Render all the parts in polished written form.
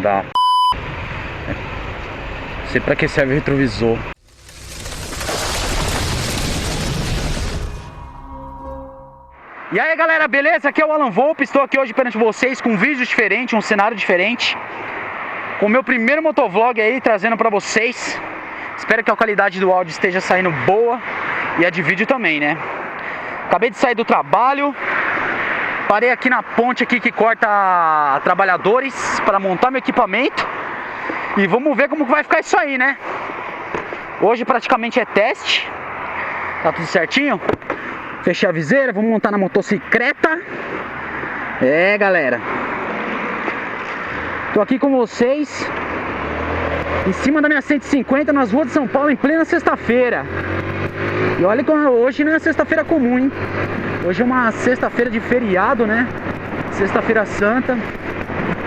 dá. Não sei pra que serve o retrovisor. E aí galera, beleza? Aqui é o Alan Volpe, estou aqui hoje perante vocês com um vídeo diferente, um cenário diferente, com o meu primeiro motovlog aí, trazendo pra vocês. Espero que a qualidade do áudio esteja saindo boa e a de vídeo também, né? Acabei de sair do trabalho, parei aqui na ponte aqui que corta trabalhadores para montar meu equipamento e vamos ver como vai ficar isso aí, né? Hoje praticamente é teste, tá tudo certinho? Fechei a viseira, vamos montar na motocicleta. É galera, tô aqui com vocês em cima da minha 150 nas ruas de São Paulo em plena sexta-feira. E olha que hoje não é sexta-feira comum, hein? Hoje é uma sexta-feira de feriado, né? Sexta-feira santa.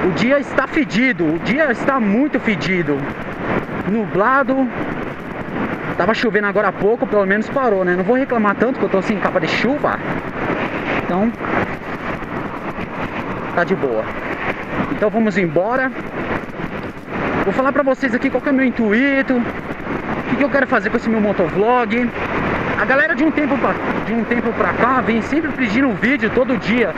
O dia está fedido, o dia está muito fedido. Nublado. Tava chovendo agora há pouco, pelo menos parou, né? Não vou reclamar tanto que eu tô sem capa de chuva. Então, tá de boa. Então vamos embora. Vou falar pra vocês aqui qual que é o meu intuito, o que eu quero fazer com esse meu motovlog. A galera de um tempo pra cá vem sempre pedindo vídeo todo dia.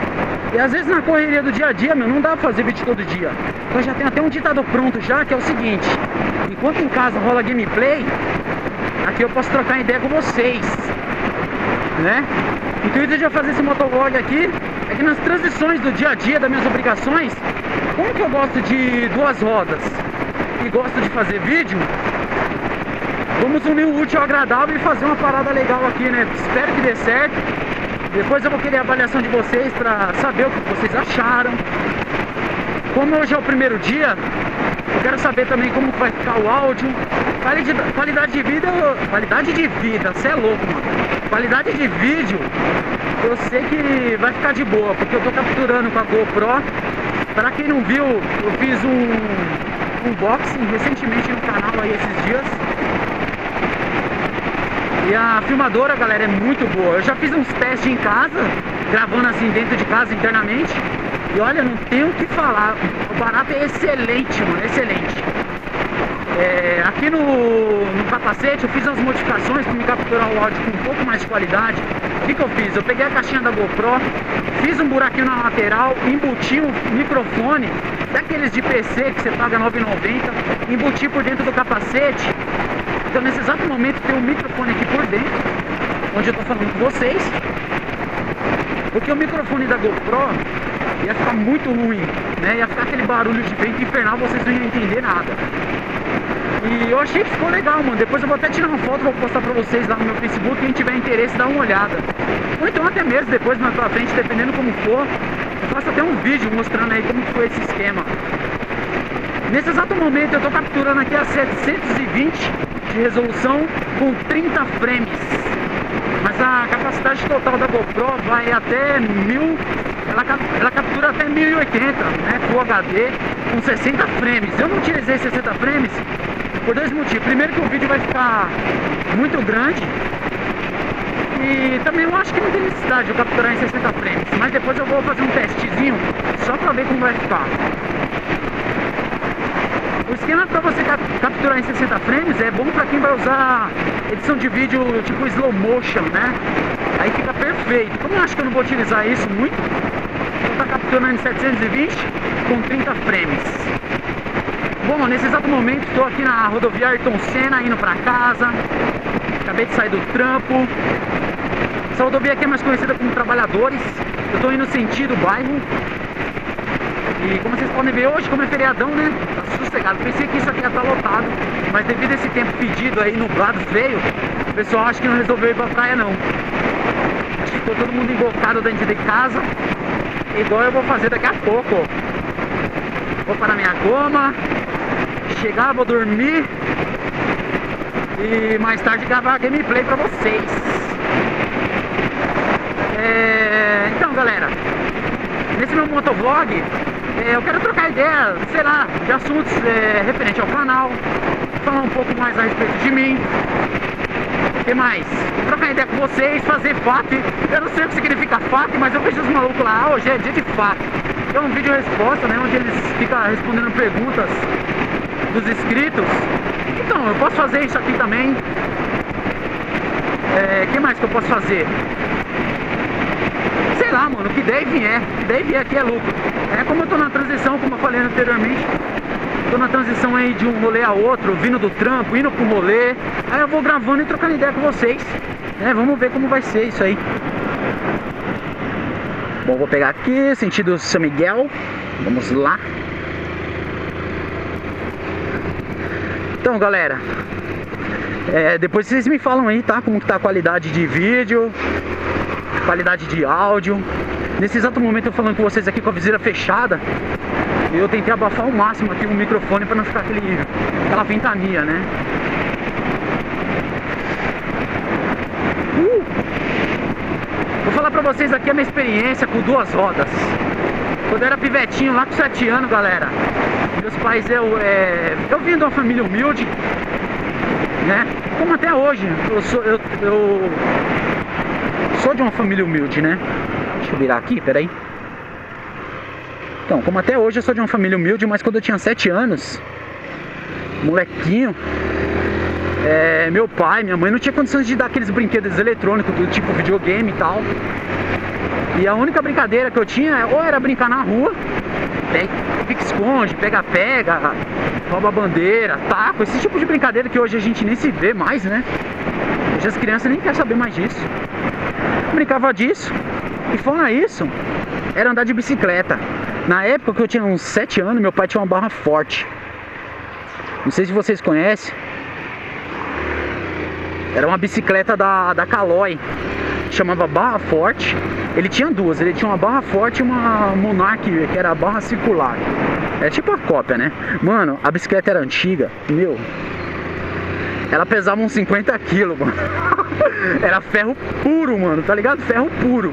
E às vezes na correria do dia a dia, meu, não dá pra fazer vídeo todo dia. Então já tem até um ditado pronto já, que é o seguinte: enquanto em casa rola gameplay, aqui eu posso trocar ideia com vocês, né? O intuito de eu fazer esse motovlog aqui é que nas transições do dia a dia, das minhas obrigações, como que eu gosto de duas rodas e gosto de fazer vídeo, vamos unir o útil ao agradável e fazer uma parada legal aqui, né? Espero que dê certo. Depois eu vou querer a avaliação de vocês pra saber o que vocês acharam. Como hoje é o primeiro dia, eu quero saber também como vai ficar o áudio. Qualidade de vida, você é louco, mano. Qualidade de vídeo, eu sei que vai ficar de boa, porque eu tô capturando com a GoPro. Pra quem não viu, eu fiz um unboxing recentemente no canal aí esses dias. E a filmadora, galera, é muito boa. Eu já fiz uns testes em casa, gravando assim dentro de casa internamente. E olha, não tenho o que falar. O barato é excelente, mano, excelente. Aqui no capacete eu fiz umas modificações para me capturar o áudio com um pouco mais de qualidade. O que eu fiz? Eu peguei a caixinha da GoPro, fiz um buraquinho na lateral, embuti um microfone daqueles de PC que você paga R$ 9,90, embuti por dentro do capacete. Então nesse exato momento tem um microfone aqui por dentro, onde eu tô falando com vocês, porque o microfone da GoPro ia ficar muito ruim, né? Ia ficar aquele barulho de vento infernal, vocês não iam entender nada. E eu achei que ficou legal, mano. Depois eu vou até tirar uma foto, vou postar pra vocês lá no meu Facebook. Quem tiver interesse, dá uma olhada. Ou então até mesmo depois, mais pra frente, dependendo como for, eu faço até um vídeo mostrando aí como foi esse esquema. Nesse exato momento eu tô capturando aqui a 720 de resolução com 30 frames. Mas a capacidade total da GoPro vai até 1000, ela captura até 1080, né, Full HD, com 60 frames. Eu não utilizei 60 frames por dois motivos. Primeiro que o vídeo vai ficar muito grande, e também eu acho que não tem necessidade de eu capturar em 60 frames. Mas depois eu vou fazer um testezinho só pra ver como vai ficar. O esquema para você capturar em 60 frames é bom para quem vai usar edição de vídeo tipo slow motion, né? Aí fica perfeito. Como eu acho que eu não vou utilizar isso muito, vou estar capturando em 720 com 30 frames. Bom, nesse exato momento estou aqui na rodovia Ayrton Senna, indo para casa. Acabei de sair do trampo. Essa rodovia aqui é mais conhecida como Trabalhadores. Eu estou indo sentido bairro. E como vocês podem ver hoje, como é feriadão, né? Tá sossegado. Pensei que isso aqui ia estar lotado, mas devido a esse tempo pedido aí, nublado, feio, o pessoal acha que não resolveu ir pra praia não. Acho que ficou todo mundo embocado dentro de casa, igual eu vou fazer daqui a pouco. Vou parar minha goma, chegar, vou dormir e mais tarde gravar gameplay pra vocês. Então galera, nesse meu motovlog eu quero trocar ideia, sei lá, de assuntos referente ao canal, falar um pouco mais a respeito de mim. O que mais? Trocar ideia com vocês, fazer FAQ. Eu não sei o que significa FAQ, mas eu vejo os malucos lá, hoje é dia de FAQ. que é um vídeo resposta, né? Onde eles ficam respondendo perguntas dos inscritos. Então, eu posso fazer isso aqui também. O que mais que eu posso fazer? Sei lá, mano, o que der e vier. O que der e vier aqui é lucro. É como eu tô na transição, como eu falei anteriormente. Tô na transição aí de um rolê a outro, vindo do trampo, indo pro rolê. Aí eu vou gravando e trocando ideia com vocês. Vamos ver como vai ser isso aí. Bom, vou pegar aqui, sentido São Miguel. Vamos lá. Então, galera, depois vocês me falam aí, tá? Como que tá a qualidade de vídeo, qualidade de áudio. Nesse exato momento eu falando com vocês aqui com a viseira fechada. Eu tentei abafar ao máximo aqui o microfone para não ficar aquela ventania, né? Vou falar pra vocês aqui a minha experiência com duas rodas. Quando eu era pivetinho, lá com 7 anos, galera, meus pais, eu vim de uma família humilde, né? Como até hoje, eu sou de uma família humilde, né? Deixa eu virar aqui, peraí. Então, como até hoje eu sou de uma família humilde, mas quando eu tinha 7 anos, molequinho, meu pai, minha mãe não tinha condições de dar aqueles brinquedos eletrônicos do tipo videogame e tal. E a única brincadeira que eu tinha ou era brincar na rua, pique-esconde, pega-pega, rouba-bandeira, taco, esse tipo de brincadeira que hoje a gente nem se vê mais, né? Hoje as crianças nem querem saber mais disso. Eu brincava disso. E fora isso, era andar de bicicleta. Na época que eu tinha uns 7 anos, meu pai tinha uma barra forte. Não sei se vocês conhecem. Era uma bicicleta da Caloi, chamava Barra Forte. Ele tinha duas, ele tinha uma Barra Forte e uma Monarch, que era a barra circular. É tipo a cópia, né? Mano, a bicicleta era antiga, meu. Ela pesava uns 50 quilos, mano. Era ferro puro, mano, tá ligado? Ferro puro.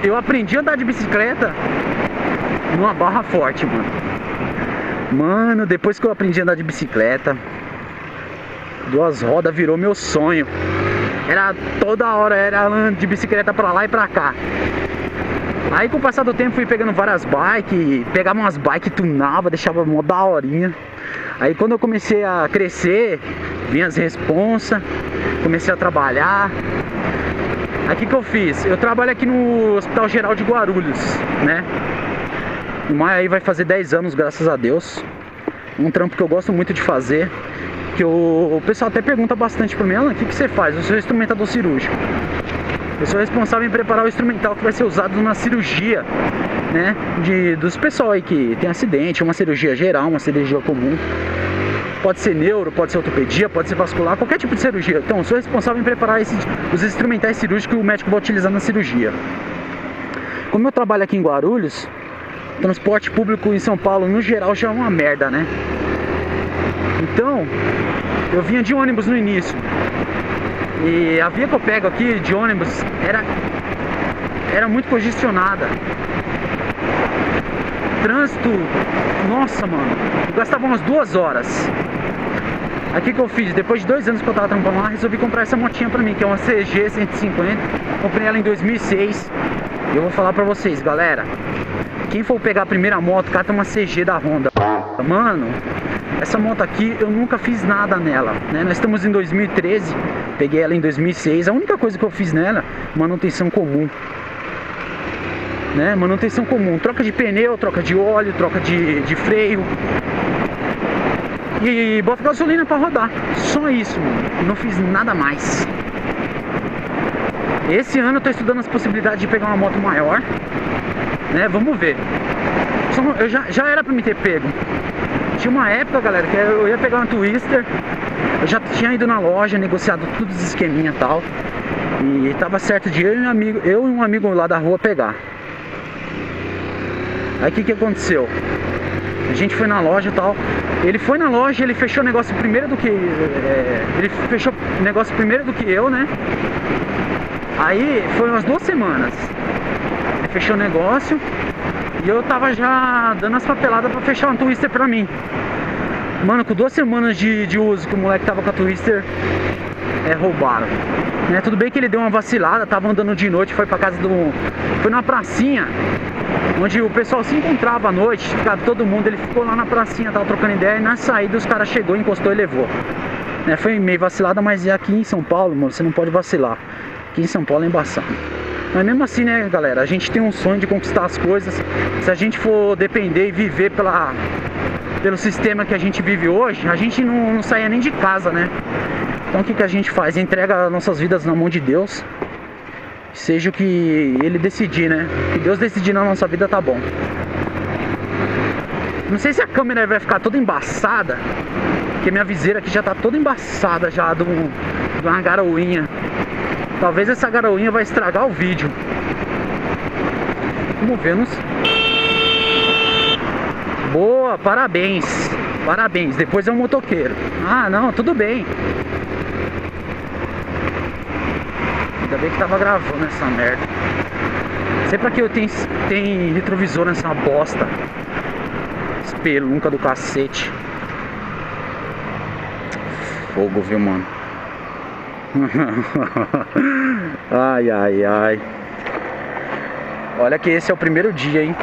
Eu aprendi a andar de bicicleta numa Barra Forte, mano. Mano, depois que eu aprendi a andar de bicicleta, duas rodas virou meu sonho. Era toda hora, era andando de bicicleta pra lá e pra cá. Aí com o passar do tempo fui pegando várias bikes, pegava umas bikes, tunava, deixava mó daorinha. Aí quando eu comecei a crescer, vinha as responsa, comecei a trabalhar. Aí o que eu fiz? Eu trabalho aqui no Hospital Geral de Guarulhos, né? Em maio aí vai fazer 10 anos, graças a Deus. Um trampo que eu gosto muito de fazer. Que o pessoal até pergunta bastante pra mim: Alan, o que você faz? Eu sou instrumentador cirúrgico. Eu sou responsável em preparar o instrumental que vai ser usado na cirurgia, né? Dos pessoal aí que tem acidente, uma cirurgia geral, uma cirurgia comum. Pode ser neuro, pode ser ortopedia, pode ser vascular, qualquer tipo de cirurgia. Então, eu sou responsável em preparar os instrumentais cirúrgicos que o médico vai utilizar na cirurgia. Como eu trabalho aqui em Guarulhos, transporte público em São Paulo, no geral, já é uma merda, né? Então, eu vinha de ônibus no início. E a via que eu pego aqui de ônibus era muito congestionada. Trânsito, nossa, mano, eu gastava umas 2 horas. Aí o que eu fiz? Depois de 2 anos que eu tava trampando lá, resolvi comprar essa motinha pra mim, que é uma CG 150. Comprei ela em 2006. E eu vou falar pra vocês, galera, quem for pegar a primeira moto, cata uma CG da Honda. Mano, essa moto aqui eu nunca fiz nada nela, né? Nós estamos em 2013, peguei ela em 2006. A única coisa que eu fiz nela, manutenção comum, né? Manutenção comum, troca de pneu, troca de óleo, troca de freio e bota gasolina pra rodar. Só isso, mano. Não fiz nada mais. Esse ano eu tô estudando as possibilidades de pegar uma moto maior, né? Vamos ver. Eu já era pra me ter pego. Tinha uma época, galera, que eu ia pegar uma Twister. Eu já tinha ido na loja, negociado todos os esqueminha e tal. E tava certo de eu e um amigo lá da rua pegar. Aí o que aconteceu? A gente foi na loja e tal. Ele foi na loja, ele fechou o negócio primeiro do que... ele fechou o negócio primeiro do que eu, né? Aí foi umas 2 semanas. Ele fechou o negócio. E eu tava já dando as papeladas pra fechar uma Twister pra mim. Mano, com 2 semanas de uso que o moleque tava com a Twister, roubaram. Né? Tudo bem que ele deu uma vacilada, tava andando de noite, foi pra casa do... Foi numa pracinha, onde o pessoal se encontrava à noite, ficava todo mundo, ele ficou lá na pracinha, tava trocando ideia, e na saída os caras chegou, encostou e levou. Né? Foi meio vacilada, mas aqui em São Paulo, mano, você não pode vacilar. Aqui em São Paulo é embaçado. Mas mesmo assim, né, galera, a gente tem um sonho de conquistar as coisas. Se a gente for depender e viver pelo sistema que a gente vive hoje, a gente não saia nem de casa, né? Então o que a gente faz? Entrega nossas vidas na mão de Deus. Seja o que Ele decidir, né? O que Deus decidir na nossa vida tá bom. Não sei se a câmera vai ficar toda embaçada, porque minha viseira aqui já tá toda embaçada já de uma garoinha. Talvez essa garoinha vai estragar o vídeo. Vamos ver, não sei. Boa, parabéns. Parabéns, depois é um motoqueiro. Ah, não, tudo bem. Ainda bem que tava gravando essa merda. Não sei pra que eu tenho retrovisor nessa bosta. Espelunca do cacete. Fogo, viu, mano? Ai, ai, ai. Olha que esse é o primeiro dia, hein?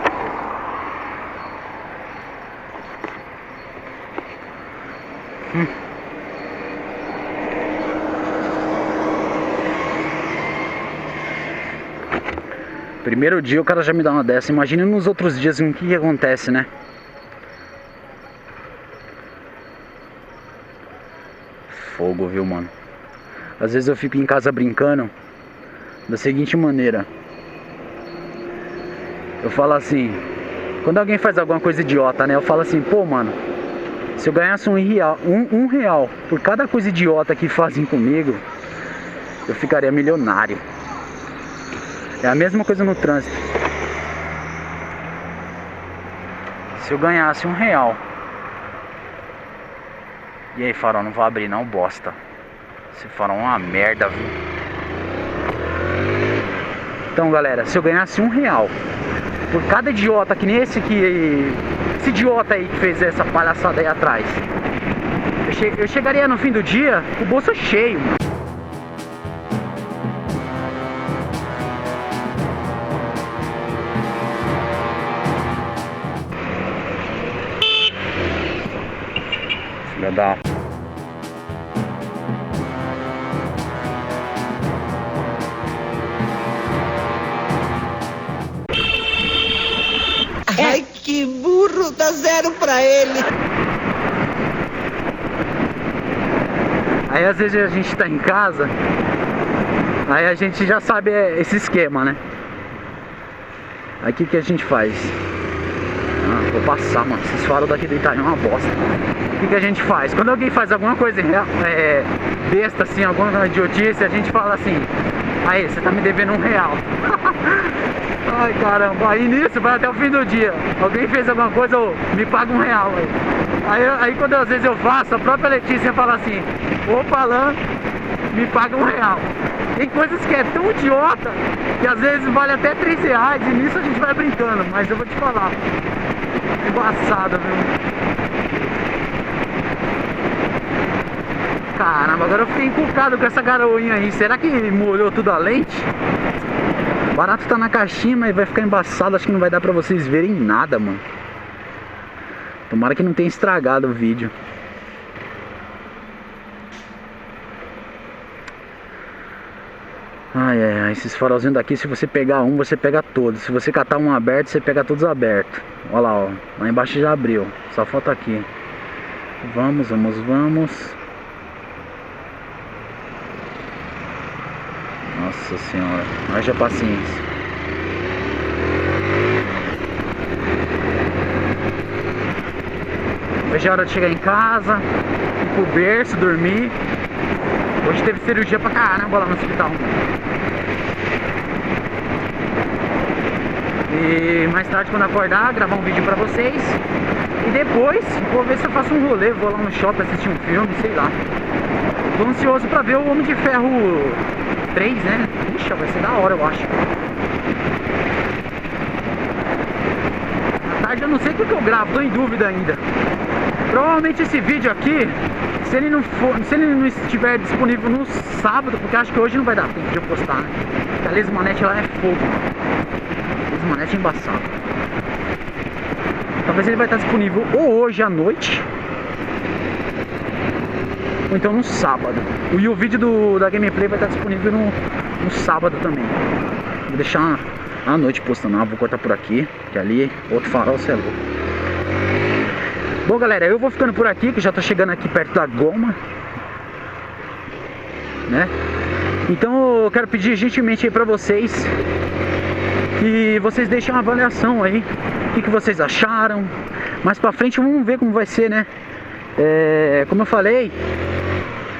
Primeiro dia o cara já me dá uma dessa. Imagina nos outros dias o que acontece, né? Fogo, viu, mano? Às vezes eu fico em casa brincando da seguinte maneira. Eu falo assim, quando alguém faz alguma coisa idiota, né? Eu falo assim, pô, mano, se eu ganhasse um real por cada coisa idiota que fazem comigo, eu ficaria milionário. É a mesma coisa no trânsito. Se eu ganhasse R$1. E aí, farol, não vai abrir não, bosta. Esse farol é uma merda, viu? Então, galera, se eu ganhasse R$1 por cada idiota que nem esse aqui, esse idiota aí que fez essa palhaçada aí atrás, eu chegaria no fim do dia com o bolso cheio, mano. Filha da... Ai, que burro, dá 0 pra ele. Aí às vezes a gente tá em casa, aí a gente já sabe esse esquema, né? Aí o que a gente faz? Ah, vou passar, mano, esses faros daqui do Itaim é uma bosta. O que a gente faz? Quando alguém faz alguma coisa besta assim, alguma idiotice, a gente fala assim, aí, você tá me devendo R$1. Ai, caramba, aí nisso vai até o fim do dia. Alguém fez alguma coisa, me paga R$1 aí quando às vezes eu faço, a própria Letícia fala assim, opa, Alan, me paga R$1. Tem coisas que é tão idiota que às vezes vale até R$3 e nisso a gente vai brincando, mas eu vou te falar, embaçado, viu? Caramba, agora eu fiquei encucado com essa garoinha aí. Será que molhou tudo a lente? O barato tá na caixinha, mas vai ficar embaçado. Acho que não vai dar pra vocês verem nada, mano. Tomara que não tenha estragado o vídeo. Ai, ai, ai. Esses farolzinhos daqui, se você pegar um, você pega todos. Se você catar um aberto, você pega todos abertos. Olha lá, ó. Lá embaixo já abriu. Só falta aqui. Vamos, vamos, vamos. Nossa senhora, haja paciência. Hoje é hora de chegar em casa, ir pro berço, dormir. Hoje teve cirurgia pra caramba lá no hospital. E mais tarde, quando acordar, gravar um vídeo pra vocês. E depois, vou ver se eu faço um rolê, vou lá no shopping assistir um filme, sei lá. Tô ansioso pra ver o Homem de Ferro 3, né? Puxa, vai ser da hora, eu acho. À tarde eu não sei o que eu gravo, tô em dúvida ainda. Provavelmente esse vídeo aqui, se ele não estiver disponível no sábado, porque acho que hoje não vai dar tempo de eu postar, né? Porque a Lesmanete lá é fogo. A Lesmanete é embaçado. Talvez ele vai estar disponível ou hoje à noite, ou então no sábado. E o vídeo da gameplay vai estar disponível no sábado também. Vou deixar à noite postando. Vou cortar por aqui, que ali outro farol, você é louco. Bom, galera, eu vou ficando por aqui, que já tô chegando aqui perto da goma, né? Então eu quero pedir gentilmente aí pra vocês que vocês deixem uma avaliação aí, o que vocês acharam. Mais pra frente vamos ver como vai ser, né? Como eu falei,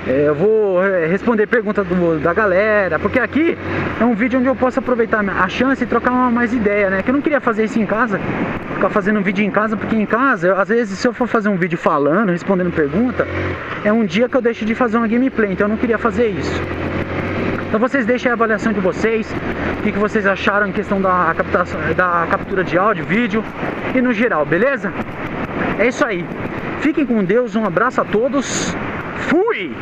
eu vou responder perguntas da galera, porque aqui é um vídeo onde eu posso aproveitar a chance e trocar mais ideia, né? Que eu não queria fazer isso em casa, ficar fazendo um vídeo em casa, porque em casa, às vezes, se eu for fazer um vídeo falando, respondendo pergunta, é um dia que eu deixo de fazer uma gameplay, então eu não queria fazer isso. Então vocês deixem a avaliação de vocês, o que vocês acharam em questão da captura de áudio, vídeo e no geral, beleza? É isso aí. Fiquem com Deus, um abraço a todos. Fui!